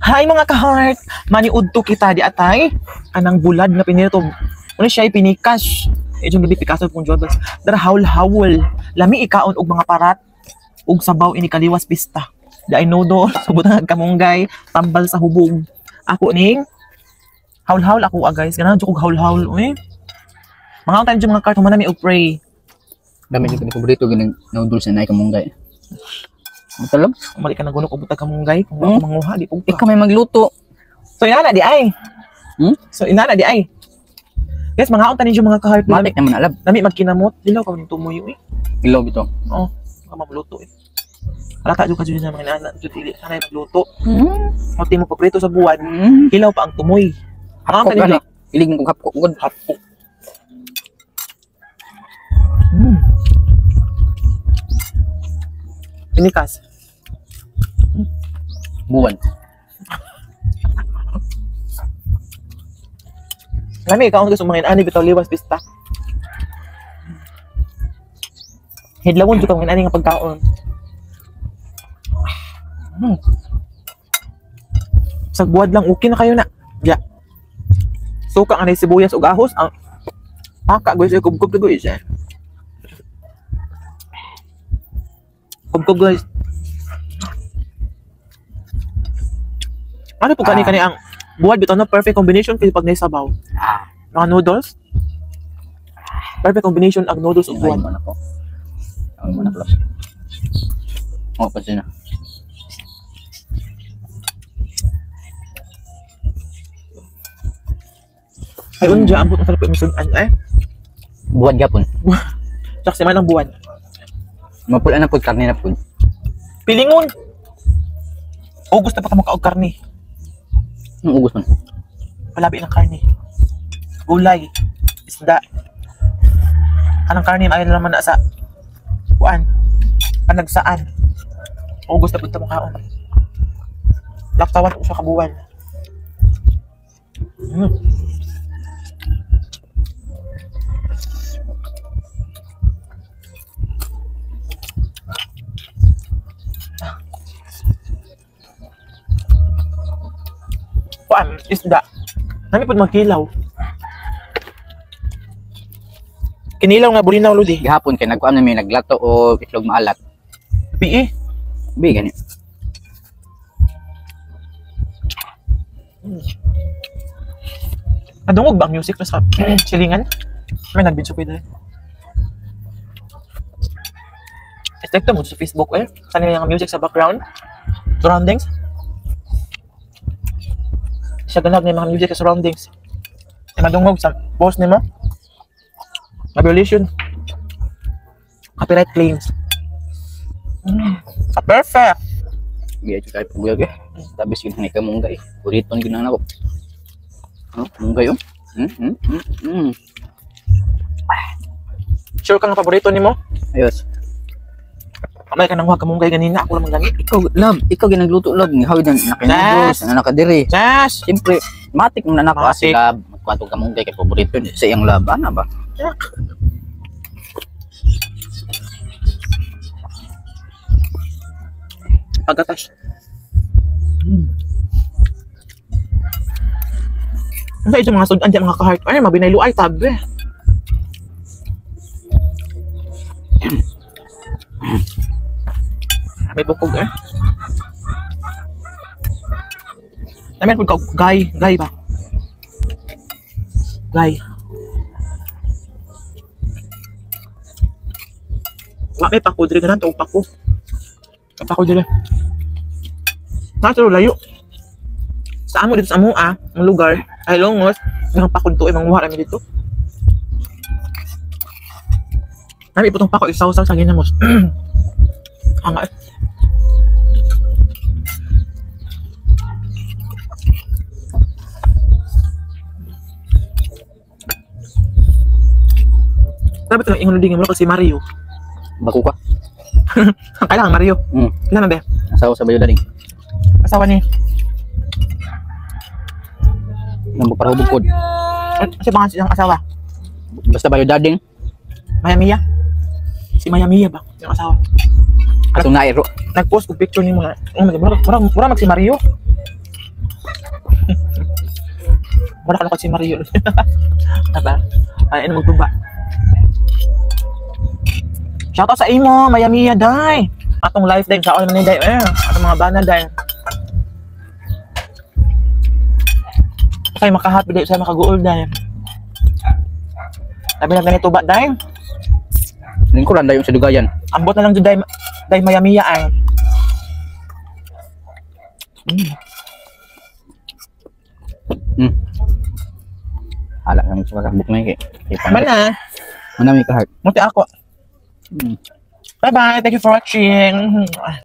Hi mga ka-heart! Maniudto kita di atay. Kanang bulad na pinito. Ano siya pinikas. Yung gabi Picasso kung Jobs. Dara hawl-hawl. Lami ikaon og mga parat. Ug sabaw ini kaliwas pista. Di ay noodle. Subutan kamunggay. Tambal sa hubog. Ako ning hawl-hawl ako guys. Ganang jukog hawl-hawl. Uy. Mga tayo dyan mga kart. Humanami og pray. Dami yung paborito ganang noodles na kamunggay. Matalog? Umali ka na gunok og butag kamunggay. Kung ako manguha di po. Ikaw may magluto. So inana di ay. So inana di ay. Guys, mga unta ninyo mga ka-heart. Matik naman alab. Nami magkinamot. Dilaw ka ning tumoy eh. Ilaw bito. Oo. Ka magluto eh. Alata jud ka jud sa mga inana jud dili sanay magluto. Pati mo paprito sa buwan. Hilaw pa ang tumoy. Mga unta ninyo. Ilig mo kung hapko. Ugod hapko. Inikas. Buwan. Lami ikaw ang gusto mga inani bitaw liwas pista. Hidlawon jud ka mga inani nga pagkaon. Sa buwad lang okay na kayo na. Ya. Suka nga sibuyas ug ahos ang paka guys kubkob to guys. Kubkob guys. Ano po kani ang buwad bitaw na perfect combination kay pag naisabaw. Mga noodles. Perfect combination ang noodles ug buwad. Ang mana plus. Oh, kasi na. Ay unja ambot ang sarap imisudan eh. Buwad gapon. Saksi man ang buwad. Mapula na pud karne na pud. Pilingon. O gusto pa ka makaog karne. Ang ugos man. Palabi ng karne. Gulay. Isda. Anang karne ay naman na sa kuan. Panagsaan. O gusto pa mo kaon. Laktawan ko sa kabuwan. Kuan, isda. Nami pud magkilaw. Kinilaw nga bulinaw ludi. Gihapon kay nagkuan na may naglato o itlog maalat. Pi. Bi gani. Nadungog ba ang music na sa silingan? May nag-video ko dahil. Estekto mo sa Facebook eh. Saan yung music sa background? Surroundings. Siya ganag na yung mga music sa surroundings. Ay madungog sa post ni mo. Violation. Copyright claims. Perfect. Biya jud kay pugog eh. Tabis yun ni kamunggay. Puriton ginang nako. Munggay oh. Sure ka nga paborito ni mo? Ayos. Kamay ka nang huwag kamunggay ganina. Ako lang ganit. Ikaw ginagluto love. Hawid na nakinoodles, na nakadiri. Yes! Siyempre, matik mo na nako Matik. asi lab. Magkwantong kamunggay kay paborito sa iyang lab. Ano ba? Pagkatas. Ano sa mga sudan dyan mga ka-heart? Ay, mabinaylo ay tabi. May bukog eh. Namin po gay ba? Gay. Wala pako diri ganan to pako. Pako diri. Nato layo. Sa amo dito sa amo ang lugar ay longos, nang pako dito ay manguha kami dito. Nami putong pako isaw-saw sa ginamos. Anga. Dapat lang ingon dingin mo kasi Mario. Baku ka. Kailangan Mario. Kailangan ba? Asawa sa bayo daling. Asawa ni. Nang para hubog pod. Kasi baka silang asawa. Basta bayo dading. Maya Mia. Si Maya Mia ba? Yung asawa. Atong nairo. Nag-post ko picture ni mga. Mura mag si Mario. Wala ka si Mario. Diba? Ay, ano magtuba. Shoutout sa imo, Mayamiya, day. Atong life, day. Sa all man, day. Atong mga bana, day. Kaya makahappy, day. Sa makaguol, day. Sabi na ganito ba, day? Lingkuran dayon sa dugayan. Ambot na lang dyan, day. Day, Mayamiya, ay. Hala kami sa kakabuk na yun. Mana? Manami ka heart. Muti ako. Bye-bye. Thank you for watching.